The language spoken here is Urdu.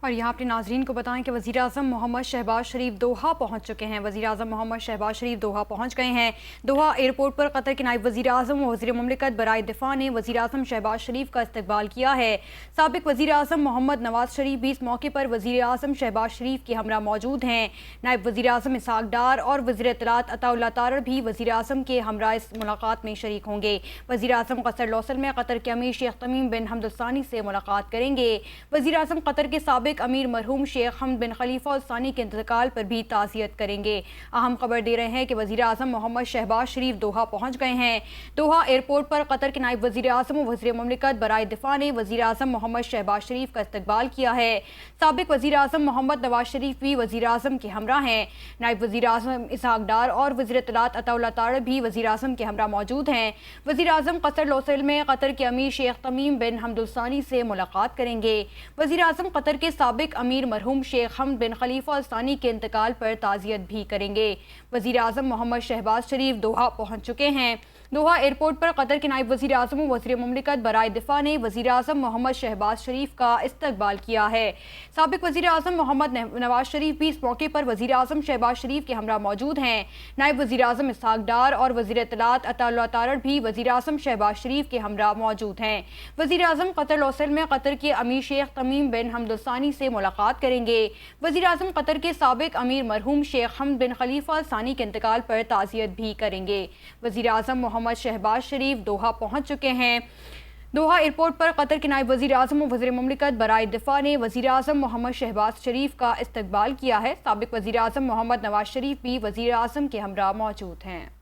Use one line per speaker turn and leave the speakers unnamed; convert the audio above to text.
اور یہاں اپنے ناظرین کو بتائیں کہ وزیراعظم محمد شہباز شریف دوحہ پہنچ چکے ہیں۔ وزیراعظم محمد شہباز شریف دوحہ پہنچ گئے ہیں۔ دوحہ ایئرپورٹ پر قطر کے نائب وزیراعظم و وزیر مملکت برائے دفاع نے وزیراعظم شہباز شریف کا استقبال کیا ہے۔ سابق وزیراعظم محمد نواز شریف بھی اس موقع پر وزیراعظم شہباز شریف کے ہمراہ موجود ہیں۔ نائب وزیراعظم اسحاق ڈار اور وزیر اطلاعات عطا اللہ تارڑ بھی وزیراعظم کے ہمراہ اس ملاقات میں شریک ہوں گے۔ وزیراعظم قصر لوثل میں قطر کے امیر شیخ تمیم بن حمد الثانی سے ملاقات کریں گے۔ وزیراعظم قطر کے سابق امیر مرحوم شیخ حمد بن خلیفہ الثانی کے انتقال پر بھی تعزیت کریں گے۔ اہم خبر دے رہے ہیں کہ وزیراعظم محمد شہباز شریف دوحہ پہنچ گئے ہیں۔ دوحہ ایئرپورٹ پر قطر کے نائب وزیراعظم و وزیر مملکت برائے دفاع نے وزیراعظم محمد شہباز شریف کا استقبال کیا ہے۔ سابق وزیراعظم محمد نواز شریف بھی وزیراعظم کے ہمراہ ہیں۔ نائب وزیراعظم اسحاق ڈار اور وزیر اطلاعات عطا اللہ تارڑ بھی وزیراعظم کے ہمراہ موجود ہیں۔ وزیراعظم قصر لوثل میں قطر کے امیر شیخ تمیم بن حمد الثانی سے ملاقات کریں گے۔ وزیراعظم قطر کے سابق امیر مرحوم شیخ حمد بن خلیفہ الثانی کے انتقال پر تعزیت بھی کریں گے۔ وزیراعظم محمد شہباز شریف دوحہ پہنچ چکے ہیں۔ دوحہ ایئرپورٹ پر قطر کے نائب وزیراعظم و وزیر مملکت برائے دفاع نے وزیراعظم محمد شہباز شریف کا استقبال کیا ہے۔ سابق وزیراعظم محمد نواز شریف بھی اس موقع پر وزیراعظم شہباز شریف کے ہمراہ موجود ہیں۔ نائب وزیراعظم اسحاق ڈار اور وزیر اطلاعات عطا اللہ تارڑ بھی وزیراعظم شہباز شریف کے ہمراہ موجود ہیں۔ وزیراعظم قطر لوثل میں قطر کے امیر شیخ تمیم بن حمد الثانی سے ملاقات کریں گے۔ وزیراعظم قطر کے سابق امیر مرحوم شیخ حمد بن خلیفہ الثانی کے انتقال پر تعزیت بھی کریں گے۔ وزیراعظم محمد شہباز شریف دوحہ پہنچ چکے ہیں۔ دوحہ ایئرپورٹ پر قطر کے نائب وزیراعظم و وزیر مملکت برائے دفاع نے وزیراعظم محمد شہباز شریف کا استقبال کیا ہے۔ سابق وزیراعظم محمد نواز شریف بھی وزیراعظم کے ہمراہ موجود ہیں۔